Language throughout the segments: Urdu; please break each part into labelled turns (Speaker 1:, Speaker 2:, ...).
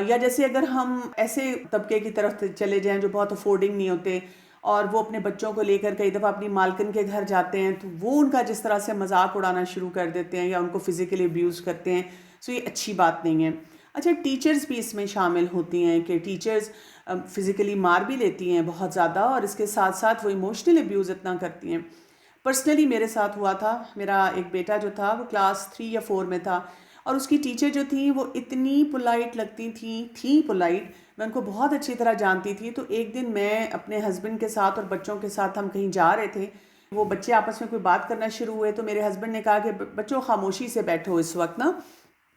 Speaker 1: یا جیسے اگر ہم ایسے طبقے کی طرف چلے جائیں جو بہت افورڈنگ نہیں ہوتے اور وہ اپنے بچوں کو لے کر کئی دفعہ اپنی مالکن کے گھر جاتے ہیں، تو وہ ان کا جس طرح سے مذاق اڑانا شروع کر دیتے ہیں یا ان کو فزیکلی ابیوز کرتے ہیں، سو یہ اچھی بات نہیں ہے۔ اچھا، ٹیچرز بھی اس میں شامل ہوتی ہیں کہ ٹیچرز فزیکلی مار بھی لیتی ہیں بہت زیادہ، اور اس کے ساتھ ساتھ وہ ایموشنل ابیوز اتنا کرتی ہیں۔ پرسنلی میرے ساتھ ہوا تھا، میرا ایک بیٹا جو تھا وہ کلاس 3 یا 4 میں تھا، اور اس کی ٹیچر جو تھیں وہ اتنی پولائٹ لگتی تھیں پولائٹ، میں ان کو بہت اچھی طرح جانتی تھی۔ تو ایک دن میں اپنے ہسبینڈ کے ساتھ اور بچوں کے ساتھ ہم کہیں جا رہے تھے، وہ بچے آپس میں کوئی بات کرنا شروع ہوئے، تو میرے ہسبینڈ نے کہا کہ بچوں خاموشی سے بیٹھو اس وقت نا،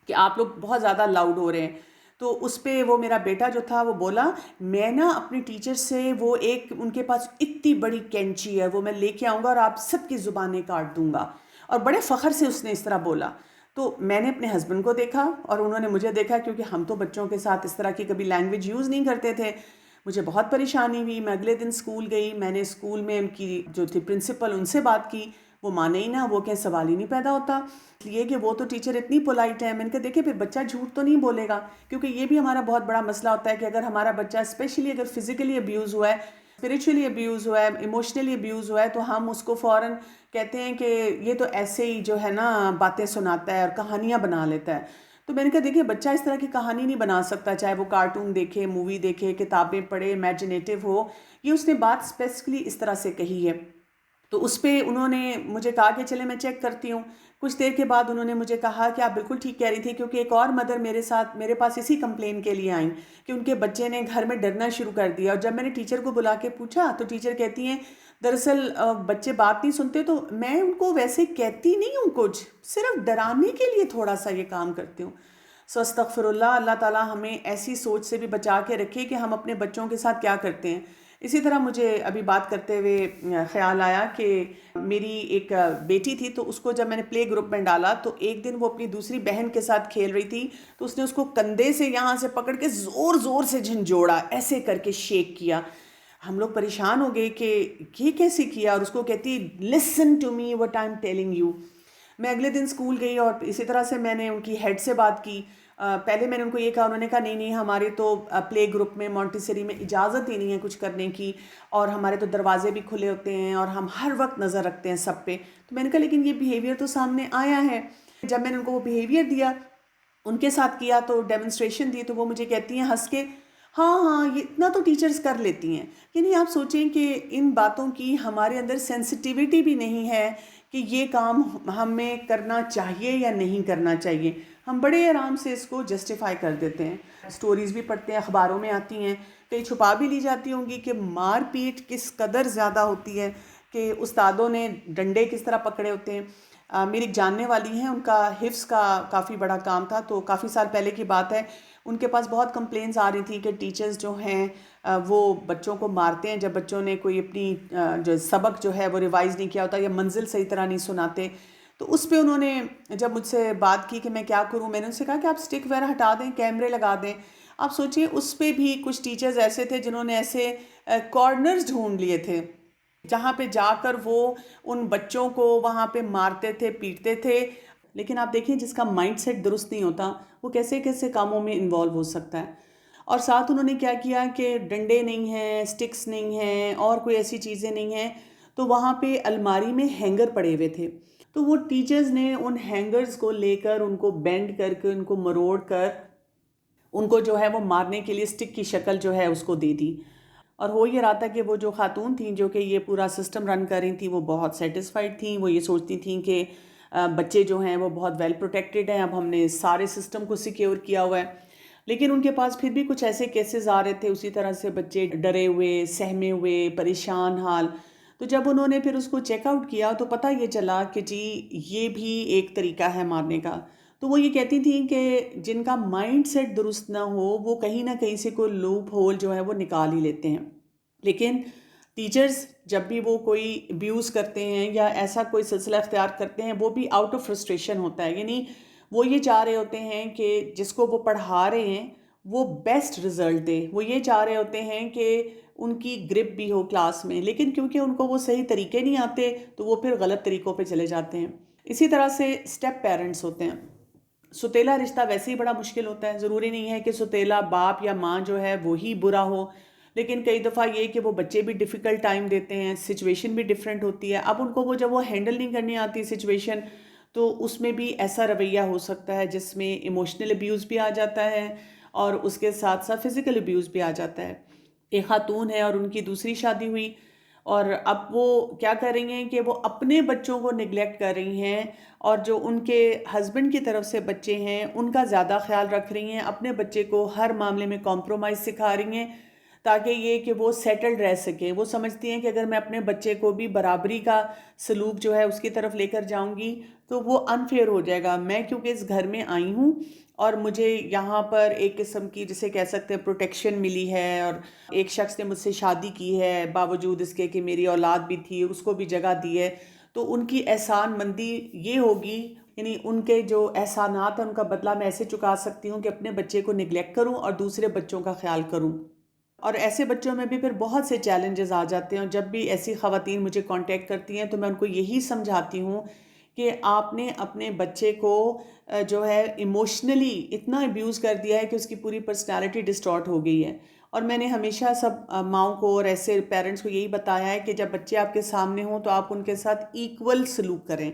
Speaker 1: کہ آپ لوگ بہت زیادہ لاؤڈ ہو رہے ہیں۔ تو اس پہ وہ میرا بیٹا جو تھا وہ بولا، میں نا اپنی ٹیچر سے وہ ایک ان کے پاس اتنی بڑی کینچی ہے، وہ میں لے کے آؤں گا اور آپ سب کی زبانیں کاٹ دوں گا، اور بڑے فخر سے اس نے اس طرح بولا۔ تو میں نے اپنے ہسبینڈ کو دیکھا اور انہوں نے مجھے دیکھا، کیونکہ ہم تو بچوں کے ساتھ اس طرح کی کبھی لینگویج یوز نہیں کرتے تھے۔ مجھے بہت پریشانی ہوئی، میں اگلے دن اسکول گئی، میں نے اسکول میں ان کی جو تھی پرنسپل ان سے بات کی، وہ مانے ہی نہ، وہ کہ سوال ہی نہیں پیدا ہوتا، اس لیے کہ وہ تو ٹیچر اتنی پولائٹ ہے۔ میں نے کہا دیکھیں پھر بچہ جھوٹ تو نہیں بولے گا، کیونکہ یہ بھی ہمارا بہت بڑا مسئلہ ہوتا ہے کہ اگر ہمارا بچہ اسپیشلی اگر فزیکلی ابیوز ہوا ہے، اسپریچولی ابیوز ہوا ہے، ایموشنلی ابیوز ہوا ہے، تو ہم اس کو فوراً کہتے ہیں کہ یہ تو ایسے ہی جو ہے نا باتیں سناتا ہے اور کہانیاں بنا لیتا ہے۔ تو میں نے کہا دیکھیں بچہ اس طرح کی کہانی نہیں بنا سکتا، چاہے وہ کارٹون دیکھے، مووی دیکھے، کتابیں پڑھے، امیجنیٹو ہو، یہ اس نے بات اسپیسیفکلی اس طرح سے کہی ہے۔ تو اس پہ انہوں نے مجھے کہا کہ چلے میں چیک کرتی ہوں۔ کچھ دیر کے بعد انہوں نے مجھے کہا کہ آپ بالکل ٹھیک کہہ رہی تھی، کیونکہ ایک اور مدر میرے پاس اسی کمپلین کے لیے آئیں کہ ان کے بچے نے گھر میں ڈرنا شروع کر دیا، اور جب میں نے ٹیچر کو بلا کے پوچھا تو ٹیچر کہتی ہیں دراصل بچے بات نہیں سنتے، تو میں ان کو ویسے کہتی نہیں ہوں، کچھ صرف ڈرانے کے لیے تھوڑا سا یہ کام کرتی ہوں۔ سو استغفر اللہ، اللہ تعالیٰ ہمیں ایسی سوچ سے بھی بچا کے رکھے کہ ہم اپنے بچوں کے ساتھ کیا کرتے ہیں۔ اسی طرح مجھے ابھی بات کرتے ہوئے خیال آیا کہ میری ایک بیٹی تھی، تو اس کو جب میں نے پلے گروپ میں ڈالا تو ایک دن وہ اپنی دوسری بہن کے ساتھ کھیل رہی تھی، تو اس نے اس کو کندھے سے یہاں سے پکڑ کے زور زور سے جھنجھوڑا، ایسے کر کے شیک کیا۔ ہم لوگ پریشان ہو گئے کہ یہ کیسے کیا، اور اس کو کہتی listen to me what I am telling you. میں اگلے دن اسکول گئی اور اسی طرح سے میں نے ان کی ہیڈ سے بات کی۔ پہلے میں نے ان کو یہ کہا، انہوں نے کہا نہیں ہمارے تو پلے گروپ میں مونٹیسری میں اجازت ہی نہیں ہے کچھ کرنے کی، اور ہمارے تو دروازے بھی کھلے ہوتے ہیں اور ہم ہر وقت نظر رکھتے ہیں سب پہ۔ تو میں نے کہا لیکن یہ بیہیویئر تو سامنے آیا ہے۔ جب میں نے ان کو وہ بیہیویئر دیا، ان کے ساتھ کیا تو ڈیمونسٹریشن دی، تو وہ مجھے کہتی ہیں ہنس کے، ہاں ہاں یہ اتنا تو ٹیچرز کر لیتی ہیں۔ یعنی آپ سوچیں کہ ان باتوں کی ہمارے اندر سینسٹیوٹی بھی نہیں ہے کہ یہ کام ہمیں کرنا چاہیے یا نہیں کرنا چاہیے، ہم بڑے آرام سے اس کو جسٹیفائی کر دیتے ہیں۔ سٹوریز بھی پڑھتے ہیں، اخباروں میں آتی ہیں، کئی چھپا بھی لی جاتی ہوں گی کہ مار پیٹ کس قدر زیادہ ہوتی ہے، کہ استادوں نے ڈنڈے کس طرح پکڑے ہوتے ہیں۔ میری ایک جاننے والی ہیں، ان کا حفظ کا کافی بڑا کام تھا، تو کافی سال پہلے کی بات ہے، ان کے پاس بہت کمپلینز آ رہی تھیں کہ ٹیچرز جو ہیں وہ بچوں کو مارتے ہیں جب بچوں نے کوئی اپنی جو سبق جو ہے وہ ریوائز نہیں کیا ہوتا یا منزل صحیح طرح نہیں سناتے۔ تو اس پہ انہوں نے جب مجھ سے بات کی کہ میں کیا کروں، میں نے ان سے کہا کہ آپ سٹک وغیرہ ہٹا دیں، کیمرے لگا دیں۔ آپ سوچیں اس پہ بھی کچھ ٹیچرز ایسے تھے جنہوں نے ایسے کارنرز ڈھونڈ لیے تھے جہاں پہ جا کر وہ ان بچوں کو وہاں پہ مارتے تھے، پیٹتے تھے۔ لیکن آپ دیکھیں جس کا مائنڈ سیٹ درست نہیں ہوتا وہ کیسے کیسے کاموں میں انوالو ہو سکتا ہے۔ اور ساتھ انہوں نے کیا کیا کہ ڈنڈے نہیں ہیں، سٹکس نہیں ہیں، اور کوئی ایسی چیزیں نہیں ہیں، تو وہاں پہ الماری میں ہینگر پڑے ہوئے تھے، تو وہ ٹیچرز نے ان ہینگرز کو لے کر ان کو بینڈ کر کے ان کو مروڑ کر ان کو جو ہے وہ مارنے کے لیے سٹک کی شکل جو ہے اس کو دے دی۔ اور ہو یہ رہا تھا کہ وہ جو خاتون تھیں جو کہ یہ پورا سسٹم رن کر رہی تھیں وہ بہت سیٹسفائیڈ تھیں، وہ یہ سوچتی تھیں کہ بچے جو ہیں وہ بہت ویل پروٹیکٹڈ ہیں، اب ہم نے سارے سسٹم کو سیکیور کیا ہوا ہے۔ لیکن ان کے پاس پھر بھی کچھ ایسے کیسز آ رہے تھے اسی طرح سے، بچے ڈرے ہوئے، سہمے ہوئے، پریشان حال۔ تو جب انہوں نے پھر اس کو چیک آؤٹ کیا تو پتہ یہ چلا کہ جی یہ بھی ایک طریقہ ہے مارنے کا۔ تو وہ یہ کہتی تھیں کہ جن کا مائنڈ سیٹ درست نہ ہو وہ کہیں نہ کہیں سے کوئی لوپ ہول جو ہے وہ نکال ہی لیتے ہیں۔ لیکن ٹیچرز جب بھی وہ کوئی ابیوز کرتے ہیں یا ایسا کوئی سلسلہ اختیار کرتے ہیں، وہ بھی آؤٹ آف فرسٹریشن ہوتا ہے، یعنی وہ یہ چاہ رہے ہوتے ہیں کہ جس کو وہ پڑھا رہے ہیں وہ بیسٹ رزلٹ دے، وہ یہ چاہ رہے ہوتے ہیں کہ ان کی گرپ بھی ہو کلاس میں، لیکن کیونکہ ان کو وہ صحیح طریقے نہیں آتے تو وہ پھر غلط طریقوں پہ چلے جاتے ہیں۔ اسی طرح سے اسٹیپ پیرنٹس ہوتے ہیں، ستیلا رشتہ ویسے ہی بڑا مشکل ہوتا ہے. ضروری نہیں ہے کہ ستیلا باپ یا ماں جو ہے وہی برا ہو، لیکن کئی دفعہ یہ کہ وہ بچے بھی ڈیفیکلٹ ٹائم دیتے ہیں، سچویشن بھی ڈیفرنٹ ہوتی ہے. اب ان کو جب وہ ہینڈل نہیں کرنی آتی سچویشن، تو اس میں بھی ایسا رویہ ہو سکتا ہے جس میں ایموشنل ابیوز بھی آ جاتا ہے اور اس کے ساتھ ساتھ فزیکل ابیوز بھی آ جاتا ہے. ایک خاتون ہے اور ان کی دوسری شادی ہوئی، اور اب وہ کیا کر رہی ہیں کہ وہ اپنے بچوں کو نگلیکٹ کر رہی ہیں، اور جو ان کے ہسبینڈ کی طرف سے بچے ہیں ان کا زیادہ خیال رکھ رہی ہیں، اپنے بچے کو ہر معاملے میں کمپرومائز سکھا رہی ہیں تاکہ یہ کہ وہ سیٹلڈ رہ سکیں. وہ سمجھتی ہیں کہ اگر میں اپنے بچے کو بھی برابری کا سلوک جو ہے اس کی طرف لے کر جاؤں گی تو وہ انفیئر ہو جائے گا. میں کیونکہ اس گھر میں آئی ہوں اور مجھے یہاں پر ایک قسم کی جسے کہہ سکتے ہیں پروٹیکشن ملی ہے، اور ایک شخص نے مجھ سے شادی کی ہے باوجود اس کے کہ میری اولاد بھی تھی، اس کو بھی جگہ دی ہے، تو ان کی احسان مندی یہ ہوگی، یعنی ان کے جو احسانات ہیں ان کا بدلہ میں ایسے چکا سکتی ہوں کہ اپنے بچے کو نگلیکٹ کروں اور دوسرے بچوں کا خیال کروں. اور ایسے بچوں میں بھی پھر بہت سے چیلنجز آ جاتے ہیں، اور جب بھی ایسی خواتین مجھے کانٹیکٹ کرتی ہیں تو میں ان کو یہی سمجھاتی ہوں کہ آپ نے اپنے بچے کو جو ہے ایموشنلی اتنا ابیوز کر دیا ہے کہ اس کی پوری پرسنالٹی ڈسٹارٹ ہو گئی ہے. اور میں نے ہمیشہ سب ماؤں کو اور ایسے پیرنٹس کو یہی بتایا ہے کہ جب بچے آپ کے سامنے ہوں تو آپ ان کے ساتھ ایکول سلوک کریں.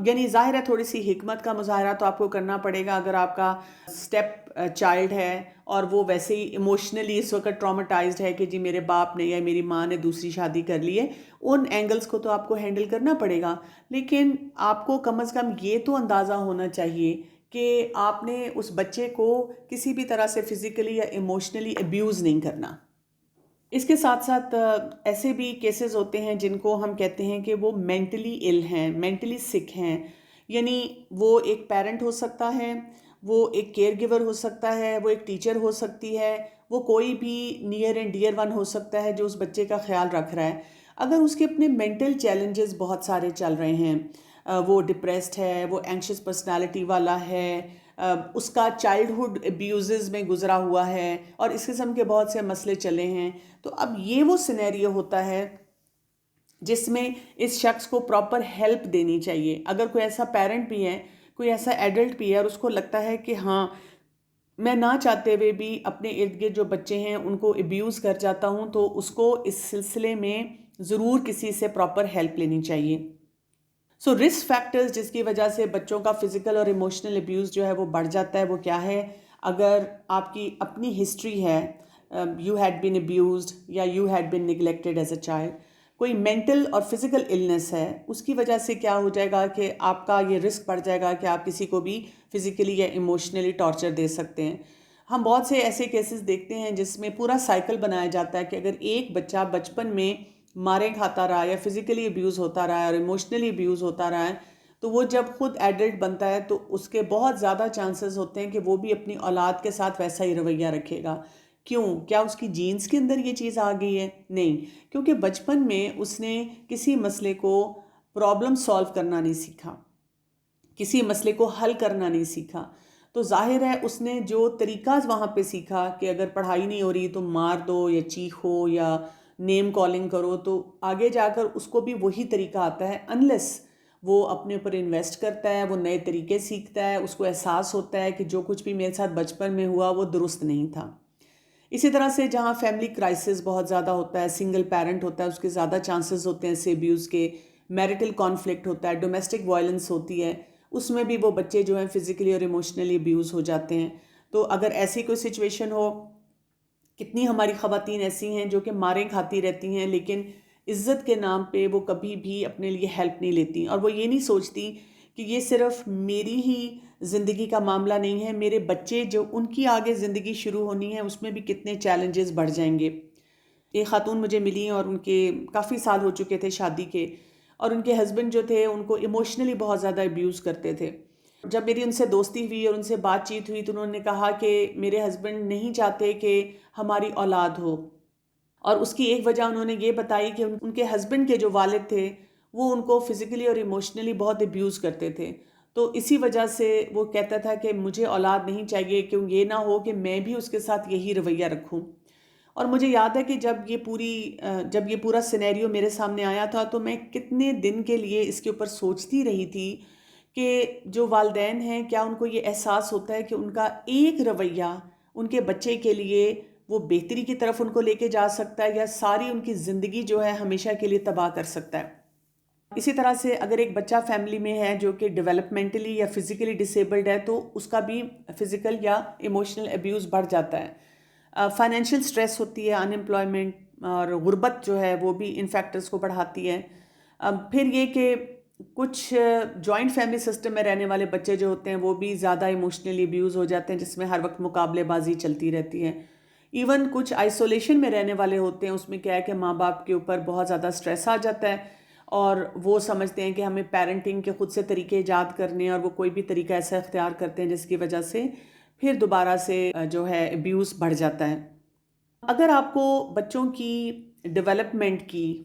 Speaker 1: یعنی ظاہر ہے تھوڑی سی حکمت کا مظاہرہ تو آپ کو کرنا پڑے گا اگر آپ کا اسٹیپ چائلڈ ہے اور وہ ویسے ہی ایموشنلی اس وقت ٹرامیٹائزڈ ہے کہ جی میرے باپ نے یا میری ماں نے دوسری شادی کر لی ہے. ان اینگلز کو تو آپ کو ہینڈل کرنا پڑے گا، لیکن آپ کو کم از کم یہ تو اندازہ ہونا چاہیے کہ آپ نے اس بچے کو کسی بھی طرح سے فزیکلی یا ایموشنلی ابیوز نہیں کرنا. اس کے ساتھ ساتھ ایسے بھی کیسز ہوتے ہیں جن کو ہم کہتے ہیں کہ وہ مینٹلی ال ہیں، مینٹلی سک ہیں. یعنی وہ ایک پیرنٹ ہو سکتا ہے، وہ ایک کیئر گیور ہو سکتا ہے، وہ ایک ٹیچر ہو سکتی ہے، وہ کوئی بھی نیئر اینڈ ڈیئر ون ہو سکتا ہے جو اس بچے کا خیال رکھ رہا ہے. اگر اس کے اپنے مینٹل چیلنجز بہت سارے چل رہے ہیں، وہ ڈپریسڈ ہے، وہ اینکشس پرسنالٹی والا ہے، اس کا چائلڈہڈ ابیوزز میں گزرا ہوا ہے اور اس قسم کے بہت سے مسئلے چلے ہیں، تو اب یہ وہ سینیریو ہوتا ہے جس میں اس شخص کو پراپر ہیلپ دینی چاہیے. اگر کوئی ایسا پیرنٹ بھی ہے، کوئی ایسا ایڈلٹ بھی ہے اور اس کو لگتا ہے کہ ہاں میں نہ چاہتے ہوئے بھی اپنے ارد گرد جو بچے ہیں ان کو ابیوز کر جاتا ہوں، تو اس کو اس سلسلے میں ضرور کسی سے پراپر ہیلپ لینی چاہیے. سو رسک فیکٹرز جس کی وجہ سے بچوں کا فزیکل اور ایموشنل ابیوز جو ہے وہ بڑھ جاتا ہے وہ کیا ہے؟ اگر آپ کی اپنی ہسٹری ہے، یو ہیڈ بین ابیوزڈ یا you had been neglected as a child, کوئی مینٹل اور فزیکل النس ہے، اس کی وجہ سے کیا ہو جائے گا کہ آپ کا یہ رسک بڑھ جائے گا کہ آپ کسی کو بھی فزیکلی یا ایموشنلی ٹارچر دے سکتے ہیں. ہم بہت سے ایسے کیسز دیکھتے ہیں جس میں پورا سائیکل بنایا جاتا ہے کہ اگر ایک بچہ بچپن میں مارے کھاتا رہا یا فزیکلی ابیوز ہوتا رہا ہے اور ایموشنلی ابیوز ہوتا رہا ہے، تو وہ جب خود ایڈلٹ بنتا ہے تو اس کے بہت زیادہ چانسز ہوتے ہیں کہ وہ بھی اپنی اولاد کے ساتھ ویسا ہی رویہ رکھے گا. کیوں؟ کیا اس کی جینز کے اندر یہ چیز آ گئی ہے؟ نہیں، کیونکہ بچپن میں اس نے کسی مسئلے کو پرابلم سالو کرنا نہیں سیکھا، کسی مسئلے کو حل کرنا نہیں سیکھا. تو ظاہر ہے اس نے جو طریقہ وہاں پہ سیکھا کہ اگر پڑھائی نہیں ہو رہی تو مار دو یا چیخو یا نیم کالنگ کرو، تو آگے جا کر اس کو بھی وہی طریقہ آتا ہے انلیس وہ اپنے اوپر انویسٹ کرتا ہے، وہ نئے طریقے سیکھتا ہے، اس کو احساس ہوتا ہے کہ جو کچھ بھی میرے ساتھ بچپن میں ہوا وہ درست نہیں تھا. اسی طرح سے جہاں فیملی کرائسس بہت زیادہ ہوتا ہے، سنگل پیرنٹ ہوتا ہے، اس کے زیادہ چانسز ہوتے ہیں سے ابیوز کے، میرٹل کانفلکٹ ہوتا ہے، ڈومیسٹک وائلنس ہوتی ہے، اس میں بھی وہ بچے جو ہیں فزیکلی اور ایموشنلی ابیوز ہو جاتے ہیں. تو اگر ایسی کوئی سچویشن ہو، کتنی ہماری خواتین ایسی ہیں جو کہ ماریں کھاتی رہتی ہیں لیکن عزت کے نام پہ وہ کبھی بھی اپنے لیے ہیلپ نہیں لیتی، اور وہ یہ نہیں سوچتی کہ یہ صرف میری ہی زندگی کا معاملہ نہیں ہے، میرے بچے جو ان کی آگے زندگی شروع ہونی ہے اس میں بھی کتنے چیلنجز بڑھ جائیں گے. ایک خاتون مجھے ملی اور ان کے کافی سال ہو چکے تھے شادی کے، اور ان کے ہسبینڈ جو تھے ان کو ایموشنلی بہت زیادہ ابیوز کرتے تھے. جب میری ان سے دوستی ہوئی اور ان سے بات چیت ہوئی تو انہوں نے کہا کہ میرے ہسبینڈ نہیں چاہتے کہ ہماری اولاد ہو، اور اس کی ایک وجہ انہوں نے یہ بتائی کہ ان کے ہسبینڈ کے جو والد تھے وہ ان کو فزیکلی اور ایموشنلی بہت ابیوز کرتے تھے. تو اسی وجہ سے وہ کہتا تھا کہ مجھے اولاد نہیں چاہیے، کیوں یہ نہ ہو کہ میں بھی اس کے ساتھ یہی رویہ رکھوں. اور مجھے یاد ہے کہ جب یہ پورا سینیریو میرے سامنے آیا تھا تو میں کتنے دن کے لیے اس کے اوپر سوچتی رہی تھی کہ جو والدین ہیں کیا ان کو یہ احساس ہوتا ہے کہ ان کا ایک رویہ ان کے بچے کے لیے وہ بہتری کی طرف ان کو لے کے جا سکتا ہے یا ساری ان کی زندگی جو ہے ہمیشہ کے لیے تباہ کر سکتا ہے. اسی طرح سے اگر ایک بچہ فیملی میں ہے جو کہ ڈیولپمنٹلی یا فزیکلی ڈسیبلڈ ہے تو اس کا بھی فزیکل یا ایموشنل ابیوز بڑھ جاتا ہے. فائنینشیل سٹریس ہوتی ہے، ان امپلائمنٹ اور غربت جو ہے وہ بھی ان فیکٹرز کو بڑھاتی ہے. پھر یہ کہ کچھ جوائنٹ فیملی سسٹم میں رہنے والے بچے جو ہوتے ہیں وہ بھی زیادہ ایموشنلی ابیوز ہو جاتے ہیں، جس میں ہر وقت مقابلے بازی چلتی رہتی ہے. ایون کچھ آئسولیشن میں رہنے والے ہوتے ہیں، اس میں کیا ہے کہ ماں باپ کے اوپر بہت زیادہ سٹریس آ جاتا ہے اور وہ سمجھتے ہیں کہ ہمیں پیرنٹنگ کے خود سے طریقے ایجاد کرنے ہیں اور وہ کوئی بھی طریقہ ایسا اختیار کرتے ہیں جس کی وجہ سے پھر دوبارہ سے جو ہے ابیوز بڑھ جاتا ہے. اگر آپ کو بچوں کی ڈیولپمنٹ کی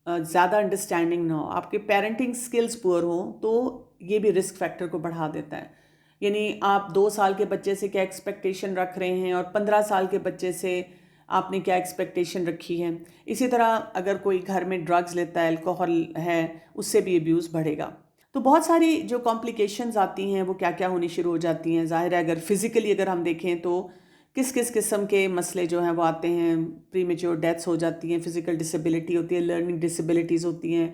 Speaker 1: زیادہ انڈرسٹینڈنگ نہ ہو، آپ کے پیرنٹنگ سکلز پور ہوں، تو یہ بھی رسک فیکٹر کو بڑھا دیتا ہے. یعنی آپ 2 سال کے بچے سے کیا ایکسپیکٹیشن رکھ رہے ہیں اور 15 سال کے بچے سے آپ نے کیا ایکسپیکٹیشن رکھی ہے. اسی طرح اگر کوئی گھر میں ڈرگز لیتا ہے، الکوہل ہے، اس سے بھی ابیوز بڑھے گا. تو بہت ساری جو کمپلیکیشنز آتی ہیں وہ کیا کیا ہونی شروع ہو جاتی ہیں. ظاہر ہے اگر فزیکلی اگر ہم دیکھیں تو کس کس قسم کے مسئلے جو ہیں وہ آتے ہیں. پری میچور ڈیتھس ہو جاتی ہیں، فزیکل ڈسیبلٹی ہوتی ہے، لرننگ ڈسیبلٹیز ہوتی ہیں،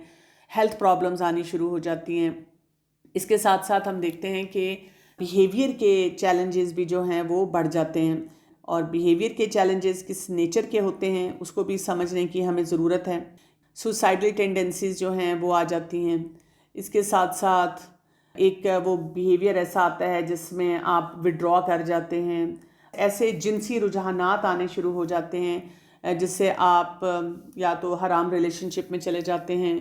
Speaker 1: ہیلتھ پرابلمز آنی شروع ہو جاتی ہیں. اس کے ساتھ ساتھ ہم دیکھتے ہیں کہ بیہیویئر کے چیلنجز بھی جو ہیں وہ بڑھ جاتے ہیں. اور بیہیویئر کے چیلنجز کس نیچر کے ہوتے ہیں اس کو بھی سمجھنے کی ہمیں ضرورت ہے. سوسائڈل ٹینڈنسیز جو ہیں وہ آ جاتی ہیں. اس کے ساتھ ساتھ ایک وہ بیہیویئر ایسا آتا ہے جس میں آپ وڈرا کر جاتے ہیں. ایسے جنسی رجحانات آنے شروع ہو جاتے ہیں جس سے آپ یا تو حرام ریلیشن شپ میں چلے جاتے ہیں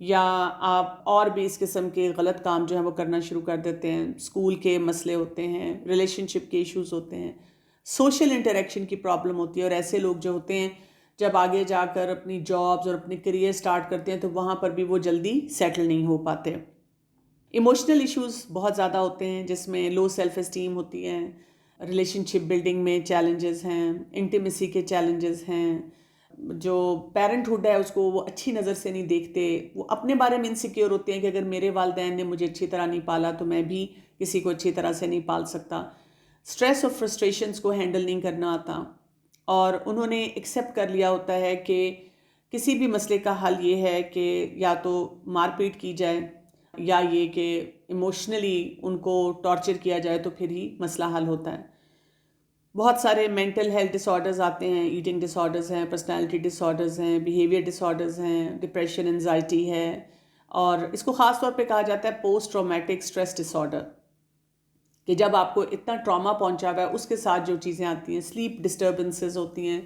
Speaker 1: یا آپ اور بھی اس قسم کے غلط کام جو ہیں وہ کرنا شروع کر دیتے ہیں. اسکول کے مسئلے ہوتے ہیں، ریلیشن شپ کے ایشوز ہوتے ہیں، سوشل انٹریکشن کی پرابلم ہوتی ہے. اور ایسے لوگ جو ہوتے ہیں جب آگے جا کر اپنی جابز اور اپنی کریئر سٹارٹ کرتے ہیں تو وہاں پر بھی وہ جلدی سیٹل نہیں ہو پاتے. ایموشنل ایشوز بہت زیادہ ہوتے ہیں جس میں لو سیلف اسٹیم ہوتی ہے، ریلیشن شپ بلڈنگ میں چیلنجز ہیں، انٹیمیسی کے چیلنجز ہیں. جو پیرنٹ ہوڈ ہے اس کو وہ اچھی نظر سے نہیں دیکھتے، وہ اپنے بارے میں انسیکیور ہوتے ہیں کہ اگر میرے والدین نے مجھے اچھی طرح نہیں پالا تو میں بھی کسی کو اچھی طرح سے نہیں پال سکتا. سٹریس اور فرسٹریشنز کو ہینڈل نہیں کرنا آتا اور انہوں نے ایکسیپٹ کر لیا ہوتا ہے کہ کسی بھی مسئلے کا حل یہ ہے کہ یا تو مار پیٹ کی جائے یا یہ کہ ایموشنلی ان کو ٹارچر کیا جائے تو پھر ہی مسئلہ حل ہوتا ہے. بہت سارے مینٹل ہیلتھ ڈس آرڈرز آتے ہیں، ایٹنگ ڈس آرڈرز ہیں، پرسنالٹی ڈس آرڈرز ہیں، بیہیویئر ڈس آرڈرز ہیں، ڈپریشن، انزائٹی ہے. اور اس کو خاص طور پہ کہا جاتا ہے پوسٹ ٹرامیٹک سٹریس ڈس آرڈر، کہ جب آپ کو اتنا ٹراما پہنچا ہوا ہے اس کے ساتھ جو چیزیں آتی ہیں، سلیپ ڈسٹربنسز ہوتی ہیں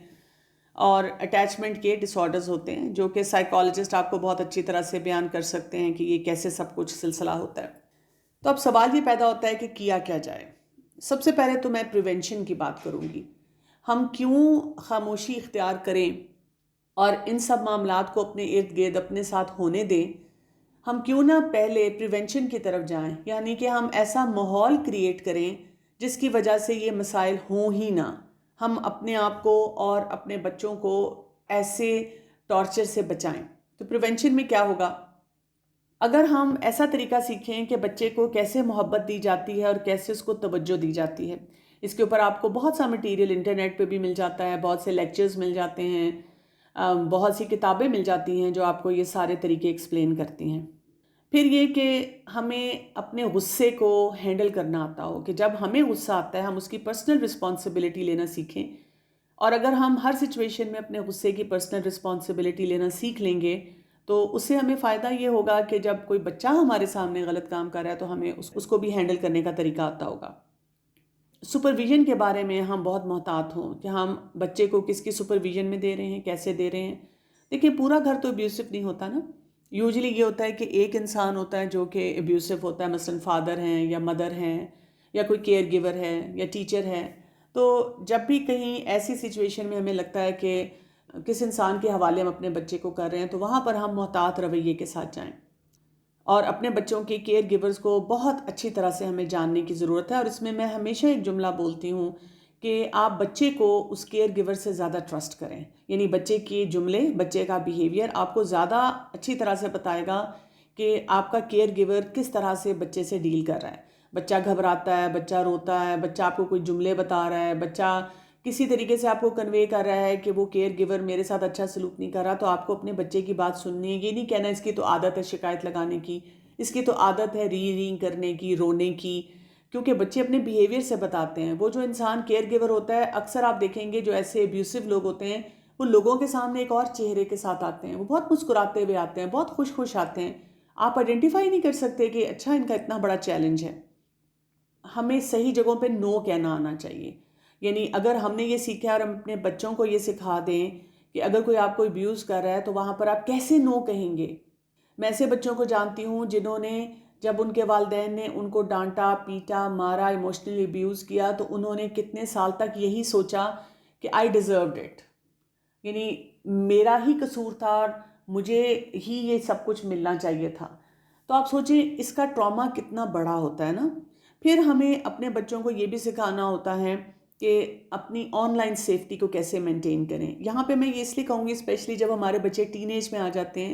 Speaker 1: اور اٹیچمنٹ کے ڈس آرڈرز ہوتے ہیں جو کہ سائیکالوجسٹ آپ کو بہت اچھی طرح سے بیان کر سکتے ہیں کہ یہ کیسے سب کچھ سلسلہ ہوتا ہے. تو اب سوال یہ پیدا ہوتا ہے کہ کیا جائے. سب سے پہلے تو میں پریونشن کی بات کروں گی. ہم کیوں خاموشی اختیار کریں اور ان سب معاملات کو اپنے ارد گرد اپنے ساتھ ہونے دیں؟ ہم کیوں نہ پہلے پریونشن کی طرف جائیں، یعنی کہ ہم ایسا ماحول کریٹ کریں جس کی وجہ سے یہ مسائل ہوں ہی نہ. ہم اپنے آپ کو اور اپنے بچوں کو ایسے ٹارچر سے بچائیں. تو پریونشن میں کیا ہوگا؟ اگر ہم ایسا طریقہ سیکھیں کہ بچے کو کیسے محبت دی جاتی ہے اور کیسے اس کو توجہ دی جاتی ہے. اس کے اوپر آپ کو بہت سا مٹیریل انٹرنیٹ پہ بھی مل جاتا ہے، بہت سے لیکچرز مل جاتے ہیں، بہت سی کتابیں مل جاتی ہیں جو آپ کو یہ سارے طریقے ایکسپلین کرتی ہیں. پھر یہ کہ ہمیں اپنے غصے کو ہینڈل کرنا آتا ہو، کہ جب ہمیں غصہ آتا ہے ہم اس کی پرسنل رسپانسبلٹی لینا سیکھیں. اور اگر ہم ہر سچویشن میں اپنے غصے کی پرسنل رسپانسبلٹی لینا سیکھ لیں گے تو اس سے ہمیں فائدہ یہ ہوگا کہ جب کوئی بچہ ہمارے سامنے غلط کام کر رہا ہے تو ہمیں اس کو بھی ہینڈل کرنے کا طریقہ آتا ہوگا. سپرویژن کے بارے میں ہم بہت محتاط ہوں کہ ہم بچے کو کس کی سپرویژن میں دے رہے ہیں، کیسے دے رہے ہیں. دیکھیں پورا گھر تو ابیوسو نہیں ہوتا نا. یوزلی یہ ہوتا ہے کہ ایک انسان ہوتا ہے جو کہ ابیوسو ہوتا ہے، مثلاً فادر ہیں یا مدر ہیں یا کوئی کیئر گیور ہے یا ٹیچر ہے. تو جب بھی کہیں ایسی سچویشن میں ہمیں لگتا ہے کہ کس انسان کے حوالے ہم اپنے بچے کو کر رہے ہیں تو وہاں پر ہم محتاط رویے کے ساتھ جائیں. اور اپنے بچوں کے کیئر گیورز کو بہت اچھی طرح سے ہمیں جاننے کی ضرورت ہے. اور اس میں ہمیشہ ایک جملہ بولتی ہوں کہ آپ بچے کو اس کیئر گیور سے زیادہ ٹرسٹ کریں. یعنی بچے کے جملے، بچے کا بیہیویئر آپ کو زیادہ اچھی طرح سے بتائے گا کہ آپ کا کیئر گیور کس طرح سے بچے سے ڈیل کر رہا ہے. بچہ گھبراتا ہے، بچہ روتا ہے، بچہ آپ کو کوئی جملے بتا رہا ہے، بچہ کسی طریقے سے آپ کو کنوے کر رہا ہے کہ وہ کیئر گیور میرے ساتھ اچھا سلوک نہیں کر رہا، تو آپ کو اپنے بچے کی بات سننی ہے. یہ نہیں کہنا اس کی تو عادت ہے شکایت لگانے کی، اس کی تو عادت ہے ری کرنے کی، رونے کی، کیونکہ بچے اپنے بیہیویئر سے بتاتے ہیں. وہ جو انسان کیئر گیور ہوتا ہے، اکثر آپ دیکھیں گے جو ایسے ابیوسو لوگ ہوتے ہیں، وہ لوگوں کے سامنے ایک اور چہرے کے ساتھ آتے ہیں، وہ بہت مسکراتے ہوئے آتے ہیں، بہت خوش آتے ہیں. آپ آئیڈینٹیفائی نہیں کر سکتے کہ اچھا ان کا اتنا بڑا چیلنج ہے. ہمیں صحیح جگہوں پہ نو کہنا آنا چاہیے. یعنی اگر ہم نے یہ سیکھا اور ہم اپنے بچوں کو یہ سکھا دیں کہ اگر کوئی آپ کو ابیوز کر رہا ہے تو وہاں پر آپ کیسے نو کہیں گے. میں ایسے بچوں کو جانتی ہوں جنہوں نے جب ان کے والدین نے ان کو ڈانٹا، پیٹا، مارا، ایموشنلی ابیوز کیا، تو انہوں نے کتنے سال تک یہی سوچا کہ آئی ڈیزروڈ اٹ، یعنی میرا ہی قصور تھا اور مجھے ہی یہ سب کچھ ملنا چاہیے تھا. تو آپ سوچیں اس کا ٹراما کتنا بڑا ہوتا ہے نا. پھر ہمیں اپنے بچوں کو یہ بھی سکھانا ہوتا ہے کہ اپنی آن لائن سیفٹی کو کیسے مینٹین کریں. یہاں پہ میں یہ اس لیے کہوں گی اسپیشلی جب ہمارے بچے ٹین ایج میں آ جاتے ہیں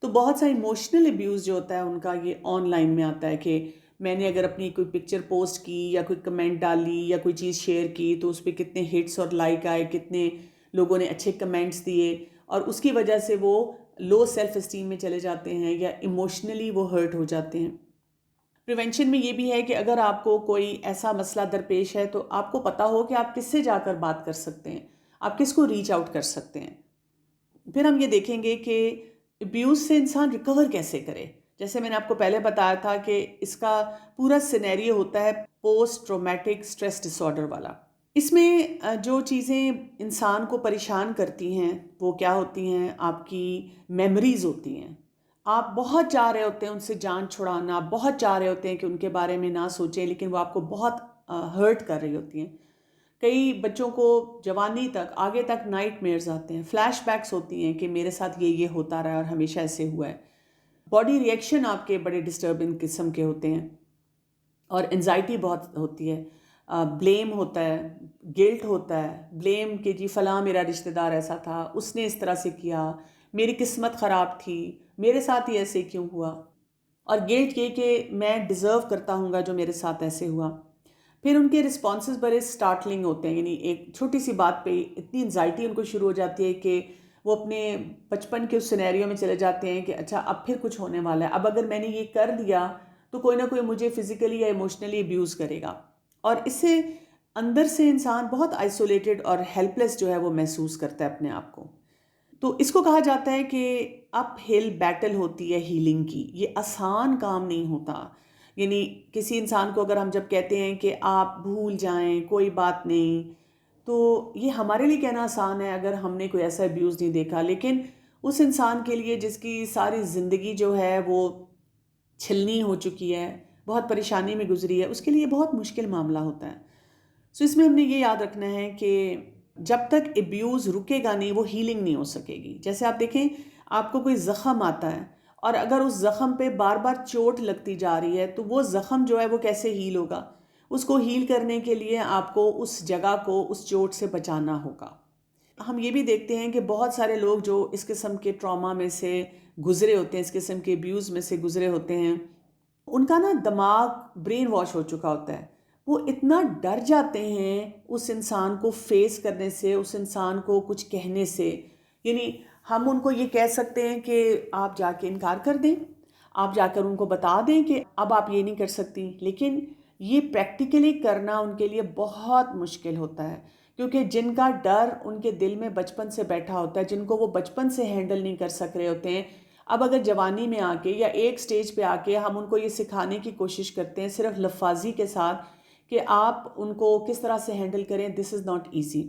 Speaker 1: تو بہت سا ایموشنل ابیوز جو ہوتا ہے ان کا یہ آن لائن میں آتا ہے کہ میں نے اگر اپنی کوئی پکچر پوسٹ کی یا کوئی کمنٹ ڈالی یا کوئی چیز شیئر کی تو اس پہ کتنے ہٹس اور لائک آئے، کتنے لوگوں نے اچھے کمنٹس دیے، اور اس کی وجہ سے وہ لو سیلف اسٹیم میں چلے جاتے ہیں یا ایموشنلی وہ ہرٹ ہو جاتے ہیں. پریونشن میں یہ بھی ہے کہ اگر آپ کو کوئی ایسا مسئلہ درپیش ہے تو آپ کو پتہ ہو کہ آپ کس سے جا کر بات کر سکتے ہیں، آپ کس کو ریچ آؤٹ کر سکتے ہیں. پھر ہم یہ دیکھیں گے کہ ابیوز سے انسان ریکور کیسے کرے. جیسے میں نے آپ کو پہلے بتایا تھا کہ اس کا پورا سینیریو ہوتا ہے post traumatic stress dis order والا. اس میں جو چیزیں انسان کو پریشان کرتی ہیں وہ کیا ہوتی ہیں؟ آپ کی میموریز ہوتی ہیں. آپ بہت چاہ رہے ہوتے ہیں ان سے جان چھڑانا، بہت چاہ رہے ہوتے ہیں کہ ان کے بارے میں نہ سوچیں، لیکن وہ آپ کو بہت ہرٹ کر رہی ہوتی ہیں. کئی بچوں کو جوانی تک، آگے تک نائٹ میئرز آتے ہیں، فلیش بیکس ہوتی ہیں کہ میرے ساتھ یہ ہوتا رہا اور ہمیشہ ایسے ہوا ہے. باڈی ریئیکشن آپ کے بڑے ڈسٹربنگ قسم کے ہوتے ہیں، اور انزائٹی بہت ہوتی ہے. بلیم ہوتا ہے، گلٹ ہوتا ہے، بلیم کہ جی فلاں میرا رشتہ دار ایسا تھا، اس نے اس طرح سے کیا، میری قسمت خراب تھی، میرے ساتھ ہی ایسے کیوں ہوا. اور گلٹ یہ کہ میں ڈیزرو کرتا ہوں گا جو میرے ساتھ ایسے ہوا. پھر ان کے رسپانسز بڑے سٹارٹلنگ ہوتے ہیں، یعنی ایک چھوٹی سی بات پہ اتنی انزائٹی ان کو شروع ہو جاتی ہے کہ وہ اپنے بچپن کے اس سینیریو میں چلے جاتے ہیں کہ اچھا اب پھر کچھ ہونے والا ہے، اب اگر میں نے یہ کر دیا تو کوئی نہ کوئی مجھے فزیکلی یا ایموشنلی ابیوز کرے گا. اور اس سے اندر سے انسان بہت آئسولیٹڈ اور ہیلپ لیس جو ہے وہ محسوس کرتا ہے اپنے آپ کو. تو اس کو کہا جاتا ہے کہ اپ ہل بیٹل ہوتی ہے ہیلنگ کی. یہ آسان کام نہیں ہوتا. یعنی کسی انسان کو اگر ہم جب کہتے ہیں کہ آپ بھول جائیں، کوئی بات نہیں، تو یہ ہمارے لیے کہنا آسان ہے اگر ہم نے کوئی ایسا ابیوز نہیں دیکھا، لیکن اس انسان کے لیے جس کی ساری زندگی جو ہے وہ چھلنی ہو چکی ہے، بہت پریشانی میں گزری ہے، اس کے لیے بہت مشکل معاملہ ہوتا ہے. سو اس میں ہم نے یہ یاد رکھنا ہے کہ جب تک ابیوز رکے گا نہیں وہ ہیلنگ نہیں ہو سکے گی. جیسے آپ دیکھیں آپ کو کوئی زخم آتا ہے اور اگر اس زخم پہ بار بار چوٹ لگتی جا رہی ہے تو وہ زخم جو ہے وہ کیسے ہیل ہوگا؟ اس کو ہیل کرنے کے لیے آپ کو اس جگہ کو اس چوٹ سے بچانا ہوگا. ہم یہ بھی دیکھتے ہیں کہ بہت سارے لوگ جو اس قسم کے ٹراما میں سے گزرے ہوتے ہیں، اس قسم کے ابیوز میں سے گزرے ہوتے ہیں، ان کا نا دماغ برین واش ہو چکا ہوتا ہے. وہ اتنا ڈر جاتے ہیں اس انسان کو فیس کرنے سے، اس انسان کو کچھ کہنے سے. یعنی ہم ان کو یہ کہہ سکتے ہیں کہ آپ جا کے انکار کر دیں، آپ جا کر ان کو بتا دیں کہ اب آپ یہ نہیں کر سکتی، لیکن یہ پریکٹیکلی کرنا ان کے لیے بہت مشکل ہوتا ہے، کیونکہ جن کا ڈر ان کے دل میں بچپن سے بیٹھا ہوتا ہے، جن کو وہ بچپن سے ہینڈل نہیں کر سک رہے ہوتے ہیں، اب اگر جوانی میں آ کے یا ایک سٹیج پہ آ کے ہم ان کو یہ سکھانے کی کوشش کرتے ہیں صرف لفاظی کے ساتھ کہ آپ ان کو کس طرح سے ہینڈل کریں، دس از ناٹ ایزی.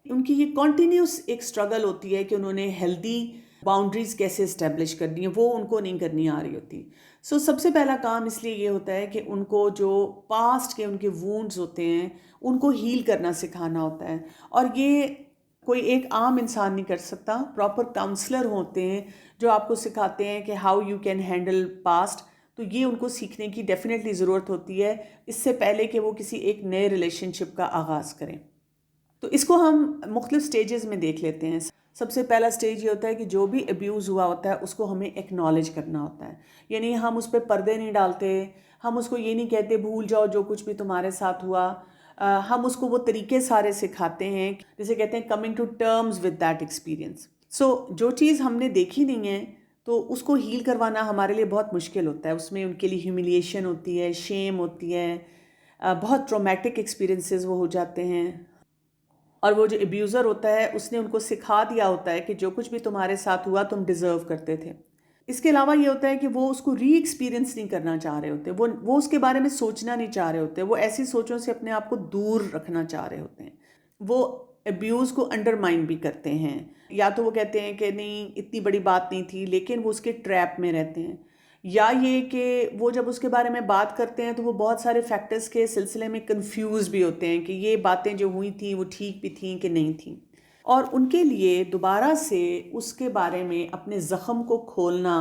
Speaker 1: ان کی یہ کنٹینیوس ایک سٹرگل ہوتی ہے کہ انہوں نے ہیلدی باؤنڈریز کیسے اسٹیبلش کرنی ہے، وہ ان کو نہیں کرنی آ رہی ہوتی. سو سب سے پہلا کام اس لیے یہ ہوتا ہے کہ ان کو جو پاسٹ کے ان کے وونڈز ہوتے ہیں ان کو ہیل کرنا سکھانا ہوتا ہے. اور یہ کوئی ایک عام انسان نہیں کر سکتا، پراپر کاؤنسلر ہوتے ہیں جو آپ کو سکھاتے ہیں کہ how you can handle past. تو یہ ان کو سیکھنے کی ڈیفینیٹلی ضرورت ہوتی ہے اس سے پہلے کہ وہ کسی ایک نئے ریلیشن شپ کا آغاز کریں. تو اس کو ہم مختلف سٹیجز میں دیکھ لیتے ہیں. سب سے پہلا سٹیج یہ ہوتا ہے کہ جو بھی ابیوز ہوا ہوتا ہے اس کو ہمیں ایکنالج کرنا ہوتا ہے. یعنی ہم اس پہ پردے نہیں ڈالتے, ہم اس کو یہ نہیں کہتے بھول جاؤ جو کچھ بھی تمہارے ساتھ ہوا. ہم اس کو وہ طریقے سارے سکھاتے ہیں جسے کہتے ہیں coming to terms with that experience. So جو چیز ہم نے دیکھی نہیں ہے تو اس کو ہیل کروانا ہمارے لیے بہت مشکل ہوتا ہے. اس میں ان کے لیے ہیوملیشن ہوتی ہے, شیم ہوتی ہے, بہت ٹرامیٹک ایکسپیرئنسز وہ ہو جاتے ہیں. اور وہ جو ابیوزر ہوتا ہے اس نے ان کو سکھا دیا ہوتا ہے کہ جو کچھ بھی تمہارے ساتھ ہوا تم ڈیزرو کرتے تھے. اس کے علاوہ یہ ہوتا ہے کہ وہ اس کو ری ایکسپیرئنس نہیں کرنا چاہ رہے ہوتے, وہ اس کے بارے میں سوچنا نہیں چاہ رہے ہوتے, وہ ایسی سوچوں سے اپنے آپ کو دور رکھنا چاہ رہے ہوتے ہیں. وہ ابیوز کو انڈرمائن بھی کرتے ہیں, یا تو وہ کہتے ہیں کہ نہیں اتنی بڑی بات نہیں تھی, لیکن وہ اس کے ٹریپ میں رہتے ہیں. یا یہ کہ وہ جب اس کے بارے میں بات کرتے ہیں تو وہ بہت سارے فیکٹرز کے سلسلے میں کنفیوز بھی ہوتے ہیں کہ یہ باتیں جو ہوئی تھیں وہ ٹھیک بھی تھیں کہ نہیں تھیں. اور ان کے لیے دوبارہ سے اس کے بارے میں اپنے زخم کو کھولنا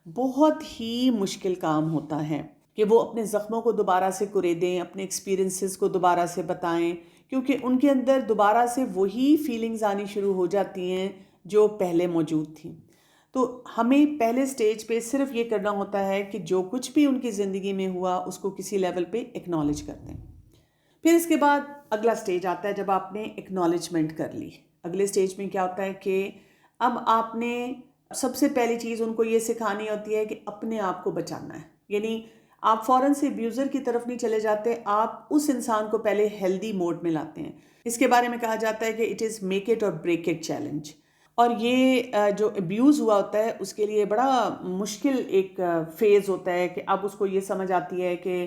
Speaker 1: بہت ہی مشکل کام ہوتا ہے کہ وہ اپنے زخموں کو دوبارہ سے کریدیں, اپنے ایکسپیرئنسز کو دوبارہ سے بتائیں, کیونکہ ان کے اندر دوبارہ سے وہی فیلنگز آنی شروع ہو جاتی ہیں جو پہلے موجود تھیں. تو ہمیں پہلے سٹیج پہ صرف یہ کرنا ہوتا ہے کہ جو کچھ بھی ان کی زندگی میں ہوا اس کو کسی لیول پہ ایکنالج کر دیں. پھر اس کے بعد اگلا سٹیج آتا ہے جب آپ نے ایکنالجمنٹ کر لی. اگلے سٹیج میں کیا ہوتا ہے کہ اب آپ نے سب سے پہلی چیز ان کو یہ سکھانی ہوتی ہے کہ اپنے آپ کو بچانا ہے. یعنی آپ فوراً سے ابیوزر کی طرف نہیں چلے جاتے, آپ اس انسان کو پہلے ہیلدی موڈ میں لاتے ہیں. اس کے بارے میں کہا جاتا ہے کہ اٹ از میک اٹ اور بریک اٹ چیلنج. اور یہ جو ابیوز ہوا ہوتا ہے اس کے لیے بڑا مشکل ایک فیز ہوتا ہے کہ اب اس کو یہ سمجھ آتی ہے کہ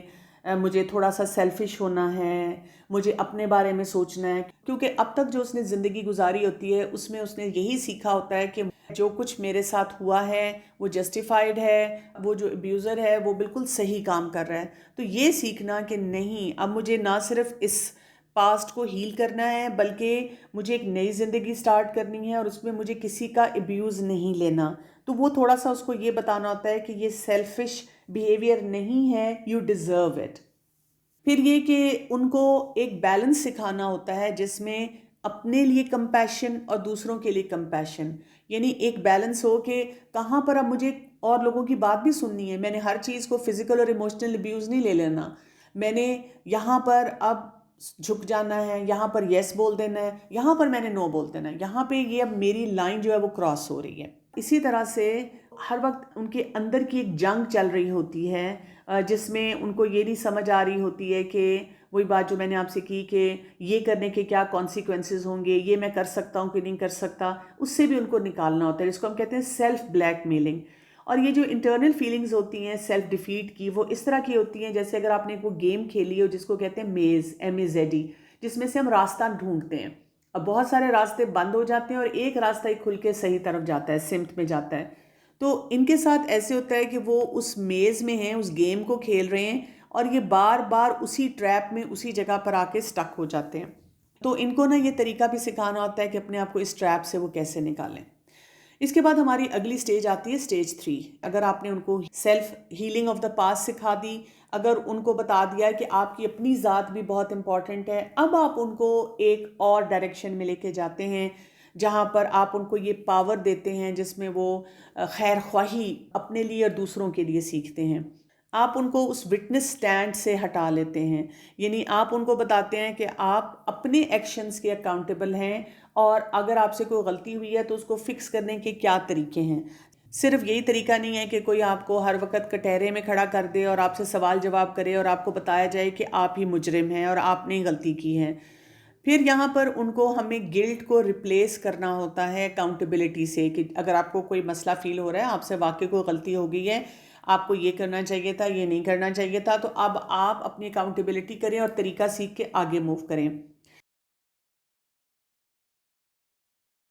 Speaker 1: مجھے تھوڑا سا سیلفش ہونا ہے, مجھے اپنے بارے میں سوچنا ہے, کیونکہ اب تک جو اس نے زندگی گزاری ہوتی ہے اس میں اس نے یہی سیکھا ہوتا ہے کہ جو کچھ میرے ساتھ ہوا ہے وہ جسٹیفائڈ ہے, وہ جو ابیوزر ہے وہ بالکل صحیح کام کر رہا ہے. تو یہ سیکھنا کہ نہیں, اب مجھے نہ صرف اس پاسٹ کو ہیل کرنا ہے بلکہ مجھے ایک نئی زندگی سٹارٹ کرنی ہے اور اس میں مجھے کسی کا ابیوز نہیں لینا. تو وہ تھوڑا سا اس کو یہ بتانا ہوتا ہے کہ یہ سیلفش بیہیویئر نہیں ہے, یو ڈیزرو اٹ. پھر یہ کہ ان کو ایک بیلنس سکھانا ہوتا ہے جس میں اپنے لیے کمپیشن اور دوسروں کے لیے کمپیشن. یعنی ایک بیلنس ہو کہ کہاں پر اب مجھے اور لوگوں کی بات بھی سننی ہے, میں نے ہر چیز کو فزیکل اور ایموشنل ابیوز نہیں لے لینا, میں نے یہاں پر اب جھک جانا ہے, یہاں پر یس بول دینا ہے, یہاں پر میں نے نو بول دینا ہے, یہاں پہ یہ اب میری لائن جو ہے وہ کراس ہو رہی ہے. اسی طرح سے ہر وقت ان کے اندر کی ایک جنگ چل رہی ہوتی ہے جس میں ان کو یہ نہیں سمجھ آ رہی ہوتی ہے کہ وہی بات جو میں نے آپ سے کی کہ یہ کرنے کے کیا کانسیکوینسز ہوں گے, یہ میں کر سکتا ہوں کہ نہیں کر سکتا, اس سے بھی ان کو نکالنا ہوتا ہے, جس کو ہم کہتے ہیں سیلف بلیک میلنگ. اور یہ جو انٹرنل فیلنگز ہوتی ہیں سیلف ڈیفیٹ کی, وہ اس طرح کی ہوتی ہیں جیسے اگر آپ نے کوئی گیم کھیلی ہو جس کو کہتے ہیں میز, MEZE, جس میں سے ہم راستہ ڈھونڈتے ہیں. اب بہت سارے راستے بند ہو جاتے ہیں اور ایک راستہ ہی کھل کے صحیح طرف جاتا ہے, سمت میں جاتا ہے. تو ان کے ساتھ ایسے ہوتا ہے کہ وہ اس میز میں ہیں, اس گیم کو کھیل رہے ہیں اور یہ بار بار اسی ٹریپ میں اسی جگہ پر آ کے سٹک ہو جاتے ہیں. تو ان کو نا یہ طریقہ بھی سکھانا ہوتا ہے کہ اپنے آپ کو اس ٹریپ سے وہ کیسے نکالیں. اس کے بعد ہماری اگلی سٹیج آتی ہے سٹیج 3. اگر آپ نے ان کو self healing of the past سکھا دی, اگر ان کو بتا دیا کہ آپ کی اپنی ذات بھی بہت امپورٹنٹ ہے, اب آپ ان کو ایک اور ڈائریکشن میں لے کے جاتے ہیں جہاں پر آپ ان کو یہ پاور دیتے ہیں جس میں وہ خیر خواہی اپنے لیے اور دوسروں کے لیے سیکھتے ہیں. آپ ان کو اس وٹنس سٹینڈ سے ہٹا لیتے ہیں. یعنی آپ ان کو بتاتے ہیں کہ آپ اپنے ایکشنز کے اکاؤنٹیبل ہیں اور اگر آپ سے کوئی غلطی ہوئی ہے تو اس کو فکس کرنے کے کیا طریقے ہیں. صرف یہی طریقہ نہیں ہے کہ کوئی آپ کو ہر وقت کٹہرے میں کھڑا کر دے اور آپ سے سوال جواب کرے اور آپ کو بتایا جائے کہ آپ ہی مجرم ہیں اور آپ نے غلطی کی ہے. پھر یہاں پر ان کو ہمیں گلٹ کو ریپلیس کرنا ہوتا ہے اکاؤنٹیبلٹی سے, کہ اگر آپ کو کوئی مسئلہ فیل ہو رہا ہے, آپ سے واقعی کوئی غلطی ہو گئی ہے, آپ کو یہ کرنا چاہیے تھا, یہ نہیں کرنا چاہیے تھا, تو اب آپ اپنی اکاؤنٹیبلٹی کریں اور طریقہ سیکھ کے آگے موو کریں.